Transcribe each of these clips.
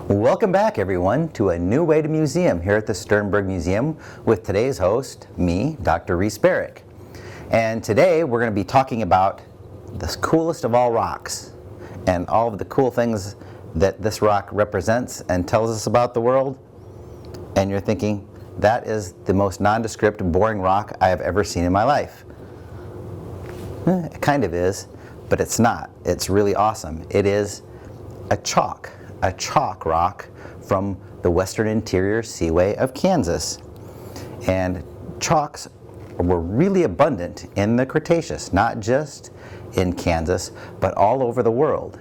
Welcome back, everyone, to a new way to museum here at the Sternberg Museum with today's host, me, Dr. Reese Barrick. And today we're going to be talking about the coolest of all rocks and all of the cool things that this rock represents and tells us about the world. And you're thinking, that is the most nondescript, boring rock I have ever seen in my life. It kind of is, but it's not. It's really awesome. It is a chalk rock from the western interior seaway of Kansas. And chalks were really abundant in the Cretaceous, not just in Kansas, but all over the world.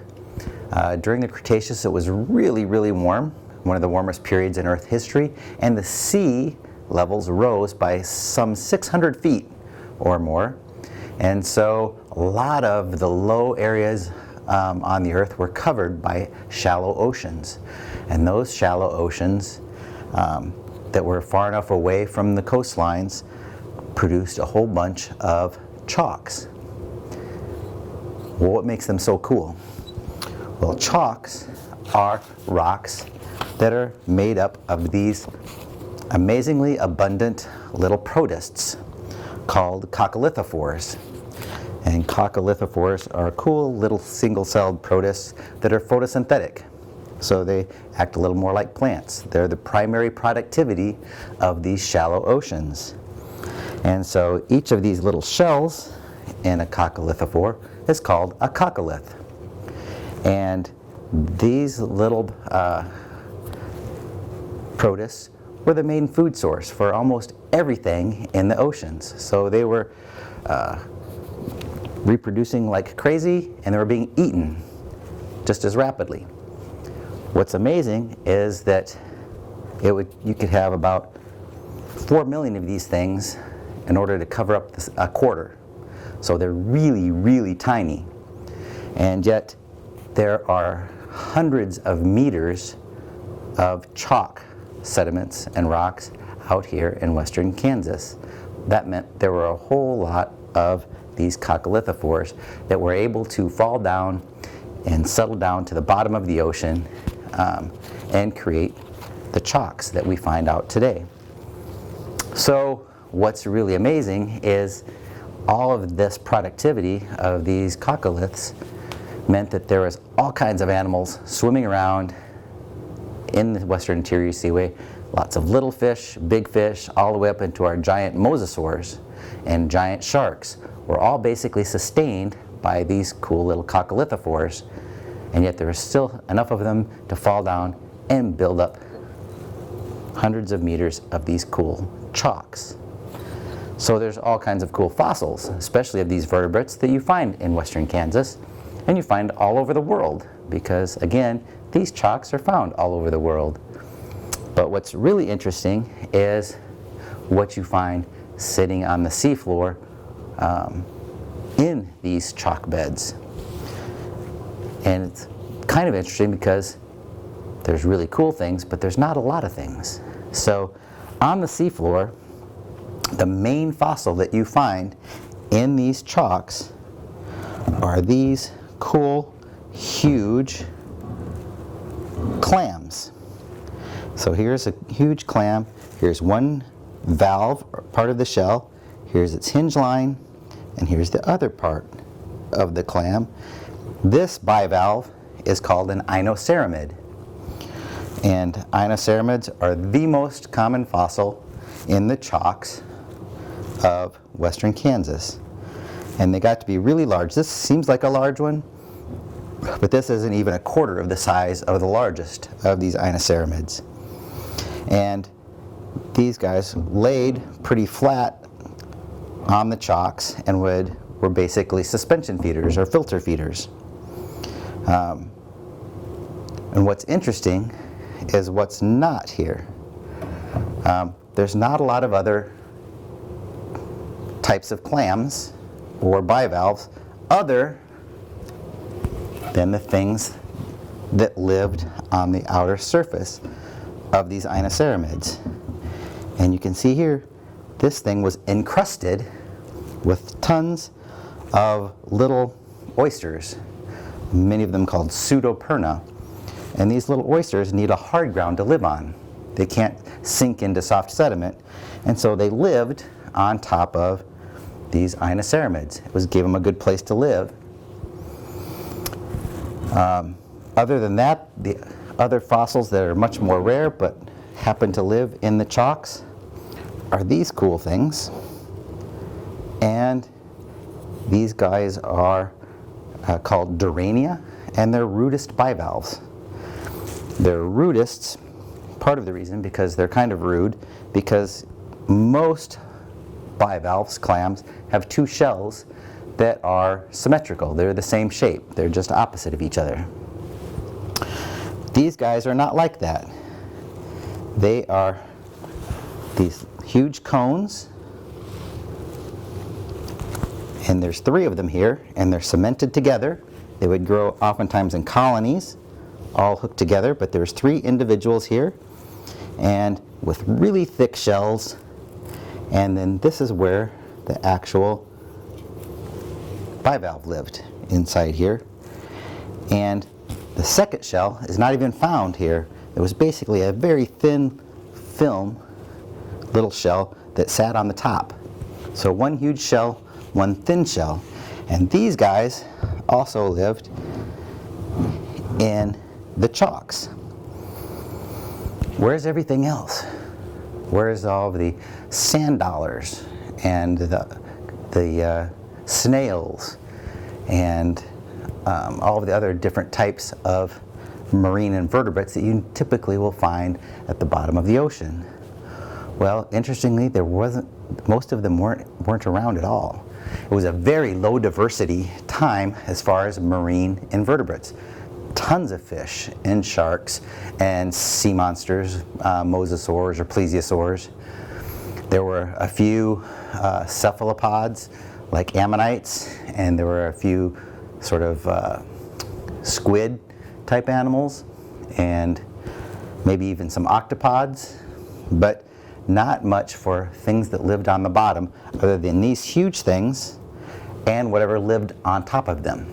During the Cretaceous, it was really, really warm, one of the warmest periods in Earth history, and the sea levels rose by some 600 feet or more. And so a lot of the low areas on the Earth were covered by shallow oceans. And those shallow oceans that were far enough away from the coastlines produced a whole bunch of chalks. Well, what makes them so cool? Well, chalks are rocks that are made up of these amazingly abundant little protists called Coccolithophores. And Coccolithophores are cool little single-celled protists that are photosynthetic. So they act a little more like plants. They're the primary productivity of these shallow oceans. And so each of these little shells in a Coccolithophore is called a coccolith. And these little protists were the main food source for almost everything in the oceans. So they were reproducing like crazy, and they were being eaten just as rapidly. What's amazing is that you could have about 4 million of these things in order to cover up a quarter. So they're really, really tiny. And yet there are hundreds of meters of chalk sediments and rocks out here in western Kansas. That meant there were a whole lot of these Coccolithophores that were able to fall down and settle down to the bottom of the ocean and create the chalks that we find out today. So what's really amazing is all of this productivity of these coccoliths meant that there was all kinds of animals swimming around in the western interior seaway. Lots of little fish, big fish, all the way up into our giant mosasaurs and giant sharks were all basically sustained by these cool little Coccolithophores, and yet there was still enough of them to fall down and build up hundreds of meters of these cool chalks. So there's all kinds of cool fossils, especially of these vertebrates, that you find in western Kansas, and you find all over the world, because again, these chalks are found all over the world. But what's really interesting is what you find sitting on the seafloor in these chalk beds. And it's kind of interesting because there's really cool things, but there's not a lot of things. So on the seafloor, the main fossil that you find in these chalks are these cool, huge clams. So here's a huge clam. Here's one valve, or part of the shell. Here's its hinge line, and here's the other part of the clam. This bivalve is called an inoceramid. And inoceramids are the most common fossil in the chalks of western Kansas. And they got to be really large. This seems like a large one, but this isn't even a quarter of the size of the largest of these inoceramids. And these guys laid pretty flat on the chalks and were basically suspension feeders or filter feeders. And what's interesting is what's not here. There's not a lot of other types of clams or bivalves other than the things that lived on the outer surface of these inoceramids. And you can see here, this thing was encrusted with tons of little oysters, many of them called pseudoperna. And these little oysters need a hard ground to live on. They can't sink into soft sediment, and so they lived on top of these inoceramids. Gave them a good place to live. Other than that, the other fossils that are much more rare but happen to live in the chalks are these cool things. And these guys are called Durania, and they're rudist bivalves. They're rudists, part of the reason because they're kind of rude, because most bivalves, clams, have two shells that are symmetrical. They're the same shape. They're just opposite of each other. These guys are not like that. They are these huge cones, and there's 3 of them here, and they're cemented together. They would grow oftentimes in colonies, all hooked together, but there's 3 individuals here, and with really thick shells. And then this is where the actual bivalve lived, inside here. And the second shell is not even found here. It was basically a very thin film, little shell that sat on the top. So one huge shell, one thin shell. And these guys also lived in the chalks. Where's everything else? Where's all of the sand dollars and the snails and all of the other different types of marine invertebrates that you typically will find at the bottom of the ocean? Well, interestingly, most of them weren't around at all. It was a very low diversity time as far as marine invertebrates. Tons of fish and sharks and sea monsters, mosasaurs or plesiosaurs. There were a few cephalopods like ammonites, and there were a few sort of squid type animals, and maybe even some octopods, but not much for things that lived on the bottom other than these huge things and whatever lived on top of them.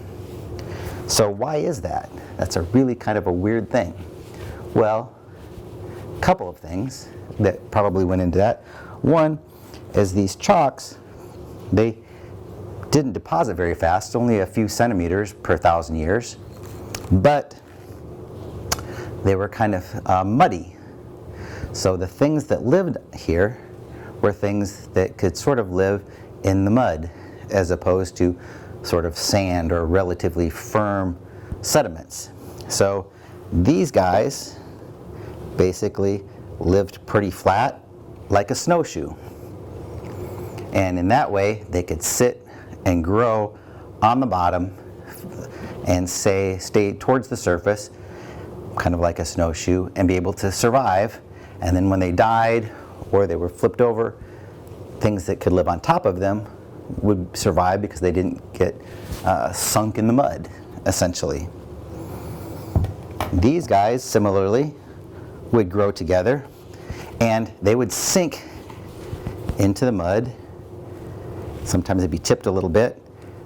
So why is that? That's a really kind of a weird thing. Well, a couple of things that probably went into that. One is these chalks, they didn't deposit very fast, only a few centimeters per 1,000 years, but they were kind of muddy. So the things that lived here were things that could sort of live in the mud, as opposed to sort of sand or relatively firm sediments. So these guys basically lived pretty flat, like a snowshoe. And in that way, they could sit and grow on the bottom and stay towards the surface, kind of like a snowshoe, and be able to survive. And then when they died or they were flipped over, things that could live on top of them would survive because they didn't get sunk in the mud, essentially. These guys, similarly, would grow together, and they would sink into the mud. Sometimes they'd be tipped a little bit,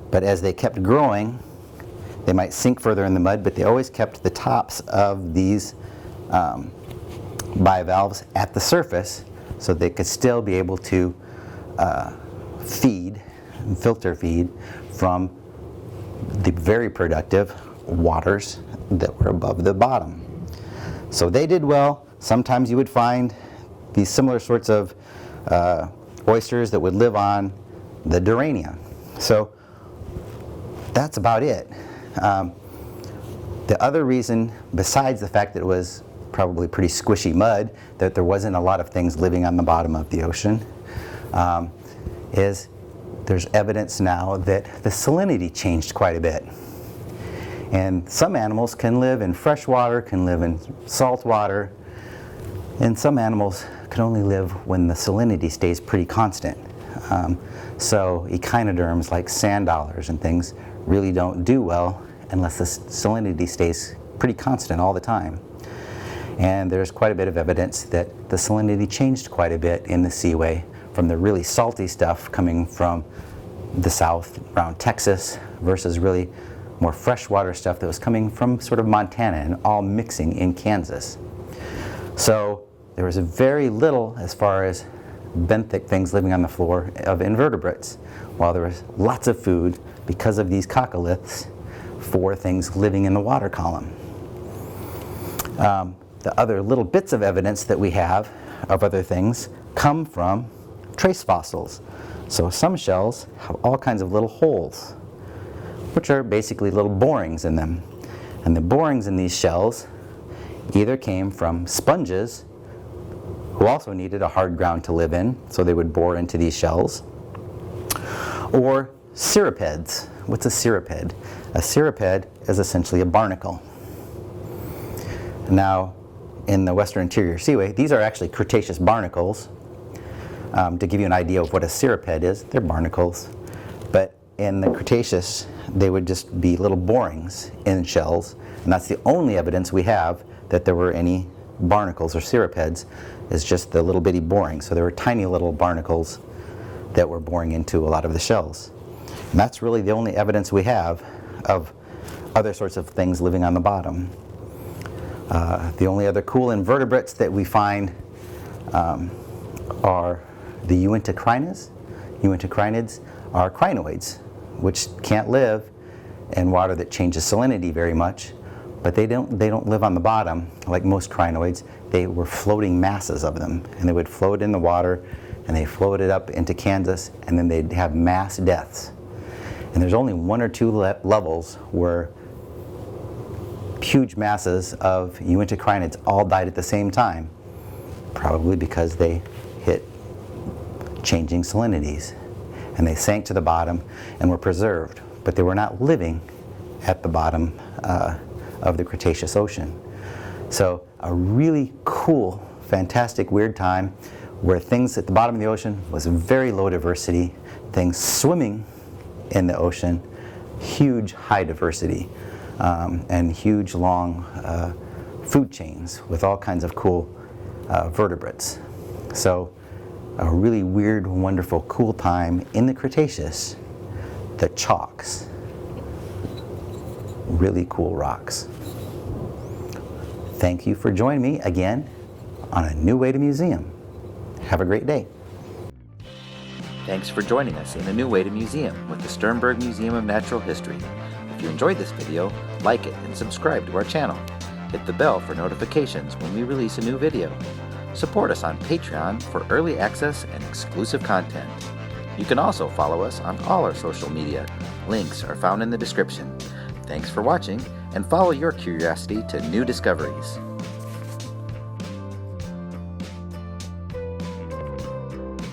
but as they kept growing, they might sink further in the mud, but they always kept the tops of these bivalves at the surface so they could still be able to filter feed from the very productive waters that were above the bottom. So they did well. Sometimes you would find these similar sorts of oysters that would live on the Durania. So that's about it. The other reason, besides the fact that it was probably pretty squishy mud, that there wasn't a lot of things living on the bottom of the ocean, is there's evidence now that the salinity changed quite a bit. And some animals can live in fresh water, can live in salt water, and some animals can only live when the salinity stays pretty constant. So echinoderms like sand dollars and things really don't do well unless the salinity stays pretty constant all the time. And there's quite a bit of evidence that the salinity changed quite a bit in the seaway from the really salty stuff coming from the south around Texas versus really more freshwater stuff that was coming from sort of Montana and all mixing in Kansas. So there was very little as far as benthic things living on the floor of invertebrates, while there was lots of food because of these coccoliths for things living in the water column. The other little bits of evidence that we have of other things come from trace fossils. So some shells have all kinds of little holes, which are basically little borings in them. And the borings in these shells either came from sponges, who also needed a hard ground to live in, so they would bore into these shells, or cirripeds. What's a cirriped? A cirriped is essentially a barnacle. Now, in the Western Interior Seaway, these are actually Cretaceous barnacles. To give you an idea of what a cirriped is, they're barnacles. But in the Cretaceous, they would just be little borings in shells, and that's the only evidence we have that there were any barnacles or cirripeds, is just the little bitty borings. So there were tiny little barnacles that were boring into a lot of the shells. And that's really the only evidence we have of other sorts of things living on the bottom. The only other cool invertebrates that we find are the Uintacrinids. Uintacrinids are crinoids, which can't live in water that changes salinity very much, but they don't live on the bottom like most crinoids. They were floating masses of them, and they would float in the water, and they floated up into Kansas, and then they'd have mass deaths. And there's only one or two levels where huge masses of Uintacrinids all died at the same time, probably because they hit changing salinities, and they sank to the bottom and were preserved, but they were not living at the bottom of the Cretaceous Ocean. So a really cool, fantastic, weird time where things at the bottom of the ocean was very low diversity, things swimming in the ocean, huge high diversity, and huge long food chains with all kinds of cool vertebrates. So a really weird, wonderful, cool time in the Cretaceous that chalks really cool rocks. Thank you for joining me again on A New Way to Museum. Have a great day. Thanks for joining us in A New Way to Museum with the Sternberg Museum of Natural History. If you enjoyed this video, like it and subscribe to our channel. Hit the bell for notifications when we release a new video. Support us on Patreon for early access and exclusive content. You can also follow us on all our social media. Links are found in the description. Thanks for watching, and follow your curiosity to new discoveries.